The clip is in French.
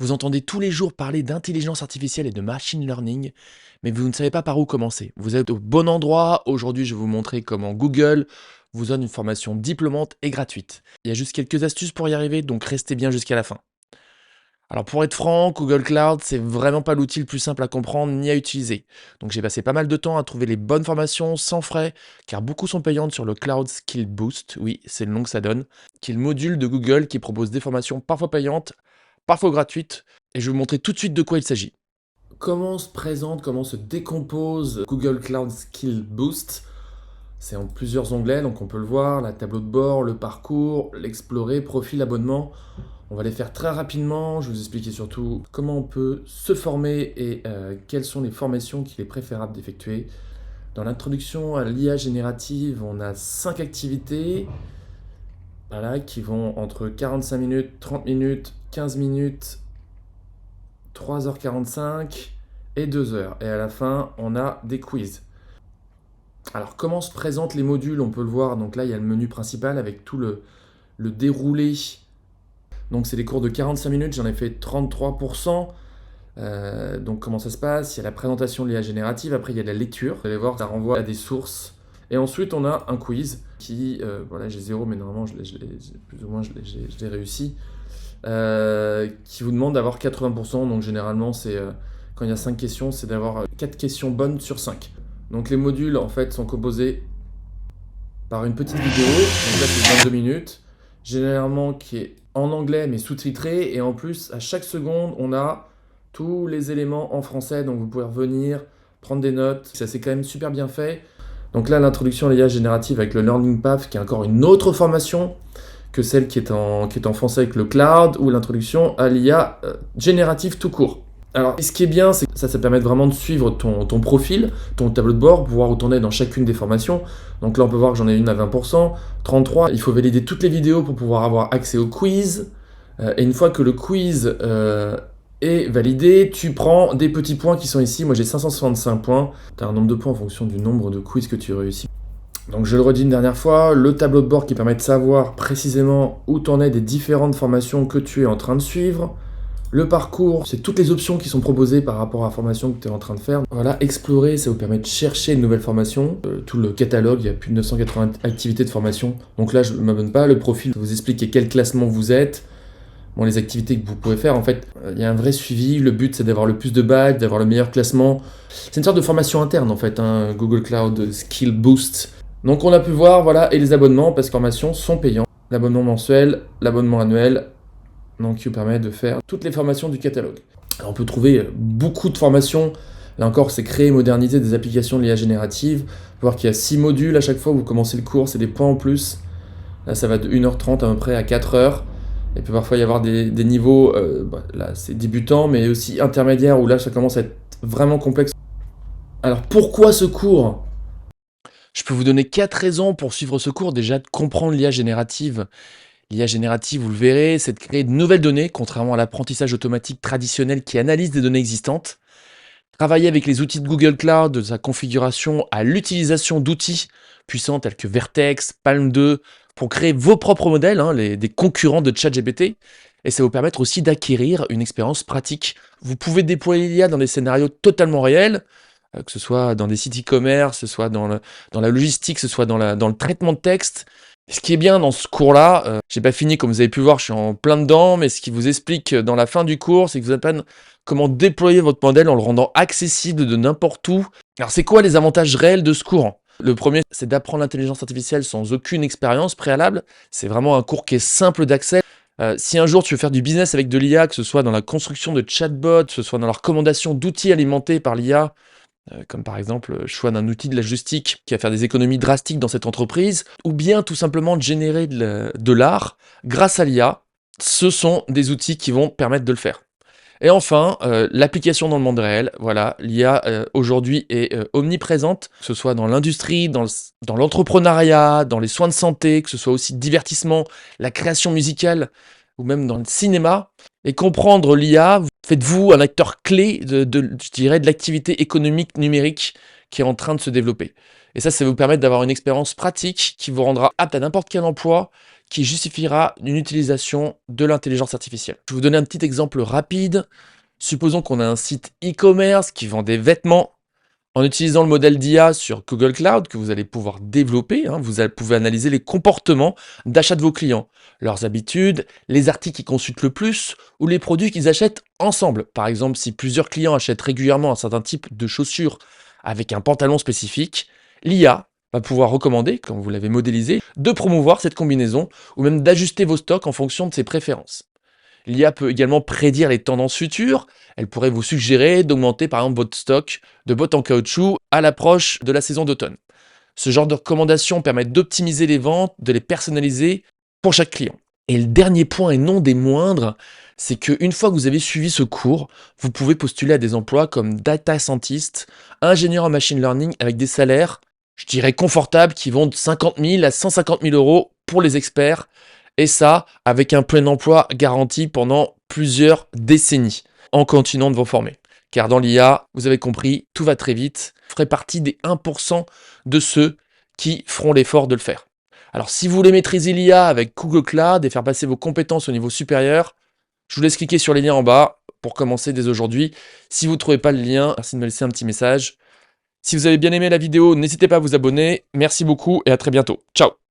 Vous entendez tous les jours parler d'intelligence artificielle et de machine learning, mais vous ne savez pas par où commencer. Vous êtes au bon endroit. Aujourd'hui, je vais vous montrer comment Google vous donne une formation diplômante et gratuite. Il y a juste quelques astuces pour y arriver, donc restez bien jusqu'à la fin. Alors pour être franc, Google Cloud, c'est vraiment pas l'outil le plus simple à comprendre ni à utiliser. Donc j'ai passé pas mal de temps à trouver les bonnes formations sans frais, car beaucoup sont payantes sur le Cloud Skill Boost, oui, c'est le nom que ça donne, qui est le module de Google qui propose des formations parfois payantes, parfois gratuites, et je vais vous montrer tout de suite de quoi il s'agit. Comment se présente, comment se décompose Google Cloud Skill Boost? C'est en plusieurs onglets, donc on peut le voir, la tableau de bord, le parcours, l'explorer, profil, abonnement. On va les faire très rapidement, je vais vous expliquer surtout comment on peut se former et quelles sont les formations qu'il est préférable d'effectuer. Dans l'introduction à l'IA générative, on a 5 activités voilà, qui vont entre 45 minutes, 30 minutes, 15 minutes, 3h45 et 2 heures. Et à la fin, on a des quiz. Alors, comment se présentent les modules? On peut le voir. Donc là, il y a le menu principal avec tout le déroulé. Donc, c'est des cours de 45 minutes. J'en ai fait 33%. Donc, comment ça se passe? Il y a la présentation de l'IA générative. Après, il y a de la lecture. Vous allez voir, ça renvoie à des sources. Et ensuite, on a un quiz qui, voilà, j'ai 0, mais normalement, plus ou moins, je l'ai réussi. Qui vous demande d'avoir 80%. Donc, généralement, c'est quand il y a 5 questions, c'est d'avoir 4 questions bonnes sur 5. Donc les modules en fait sont composés par une petite vidéo, donc là c'est 22 minutes, généralement qui est en anglais mais sous-titré, et en plus à chaque seconde on a tous les éléments en français, donc vous pouvez revenir, prendre des notes, ça c'est quand même super bien fait. Donc là l'introduction à l'IA générative avec le Learning Path qui est encore une autre formation que celle qui est en français avec le cloud, ou l'introduction à l'IA générative tout court. Alors, ce qui est bien, c'est que ça permet vraiment de suivre ton profil, ton tableau de bord, pour voir où tu en es dans chacune des formations. Donc là, on peut voir que j'en ai une à 20%, 33%. Il faut valider toutes les vidéos pour pouvoir avoir accès au quiz. Et une fois que le quiz est validé, tu prends des petits points qui sont ici. Moi, j'ai 565 points. Tu as un nombre de points en fonction du nombre de quiz que tu réussis. Donc je le redis une dernière fois, le tableau de bord qui permet de savoir précisément où tu en es des différentes formations que tu es en train de suivre. Le parcours, c'est toutes les options qui sont proposées par rapport à la formation que tu es en train de faire. Voilà, explorer, ça vous permet de chercher de nouvelles formations. Tout le catalogue, il y a plus de 980 activités de formation. Donc là, je ne m'abonne pas. Le profil, vous explique quel classement vous êtes. Bon, les activités que vous pouvez faire, en fait, il y a un vrai suivi. Le but, c'est d'avoir le plus de badges, d'avoir le meilleur classement. C'est une sorte de formation interne, en fait, hein, Google Cloud Skill Boost. Donc on a pu voir, voilà, et les abonnements, parce que les formations sont payantes. L'abonnement mensuel, l'abonnement annuel, donc qui vous permet de faire toutes les formations du catalogue. Alors, on peut trouver beaucoup de formations. Là encore, c'est créer et moderniser des applications de l'IA générative. Voir qu'il y a 6 modules à chaque fois où vous commencez le cours, c'est des points en plus. Là, ça va de 1h30 à peu près à 4h. Et puis parfois, il y avoir des niveaux, là, c'est débutant, mais aussi intermédiaire, où là, ça commence à être vraiment complexe. Alors, pourquoi ce cours? Je peux vous donner 4 raisons pour suivre ce cours. Déjà, de comprendre l'IA générative. L'IA générative, vous le verrez, c'est de créer de nouvelles données, contrairement à l'apprentissage automatique traditionnel qui analyse des données existantes. Travailler avec les outils de Google Cloud, de sa configuration à l'utilisation d'outils puissants tels que Vertex, Palm 2, pour créer vos propres modèles, hein, des concurrents de ChatGPT. Et ça va vous permettre aussi d'acquérir une expérience pratique. Vous pouvez déployer l'IA dans des scénarios totalement réels, que ce soit dans des sites e-commerce, que ce soit dans la logistique, que ce soit dans le traitement de texte. Ce qui est bien dans ce cours-là, j'ai pas fini comme vous avez pu voir, je suis en plein dedans, mais ce qui vous explique dans la fin du cours, c'est que vous apprenez comment déployer votre modèle en le rendant accessible de n'importe où. Alors c'est quoi les avantages réels de ce cours? Le premier, c'est d'apprendre l'intelligence artificielle sans aucune expérience préalable. C'est vraiment un cours qui est simple d'accès. Si un jour tu veux faire du business avec de l'IA, que ce soit dans la construction de chatbots, que ce soit dans la recommandation d'outils alimentés par l'IA, comme par exemple le choix d'un outil de la logistique qui va faire des économies drastiques dans cette entreprise, ou bien tout simplement de générer de l'art grâce à l'IA, ce sont des outils qui vont permettre de le faire. Et enfin, l'application dans le monde réel. Voilà, l'IA aujourd'hui est omniprésente, que ce soit dans l'industrie, dans l'entrepreneuriat, dans les soins de santé, que ce soit aussi divertissement, la création musicale, ou même dans le cinéma. Et comprendre l'IA, faites-vous un acteur clé je dirais, de l'activité économique numérique qui est en train de se développer. Et ça va vous permettre d'avoir une expérience pratique qui vous rendra apte à n'importe quel emploi, qui justifiera une utilisation de l'intelligence artificielle. Je vais vous donner un petit exemple rapide. Supposons qu'on a un site e-commerce qui vend des vêtements. En utilisant le modèle d'IA sur Google Cloud que vous allez pouvoir développer, pouvez analyser les comportements d'achat de vos clients, leurs habitudes, les articles qu'ils consultent le plus ou les produits qu'ils achètent ensemble. Par exemple, si plusieurs clients achètent régulièrement un certain type de chaussures avec un pantalon spécifique, l'IA va pouvoir recommander, comme vous l'avez modélisé, de promouvoir cette combinaison ou même d'ajuster vos stocks en fonction de ses préférences. L'IA peut également prédire les tendances futures. Elle pourrait vous suggérer d'augmenter par exemple votre stock de bottes en caoutchouc à l'approche de la saison d'automne. Ce genre de recommandations permet d'optimiser les ventes, de les personnaliser pour chaque client. Et le dernier point, et non des moindres, c'est qu'une fois que vous avez suivi ce cours, vous pouvez postuler à des emplois comme data scientist, ingénieur en machine learning avec des salaires, je dirais confortables, qui vont de 50 000 à 150 000 euros pour les experts. Et ça, avec un plein emploi garanti pendant plusieurs décennies, en continuant de vous former. Car dans l'IA, vous avez compris, tout va très vite. Vous ferez partie des 1% de ceux qui feront l'effort de le faire. Alors si vous voulez maîtriser l'IA avec Google Cloud et faire passer vos compétences au niveau supérieur, je vous laisse cliquer sur les liens en bas pour commencer dès aujourd'hui. Si vous ne trouvez pas le lien, merci de me laisser un petit message. Si vous avez bien aimé la vidéo, n'hésitez pas à vous abonner. Merci beaucoup et à très bientôt. Ciao!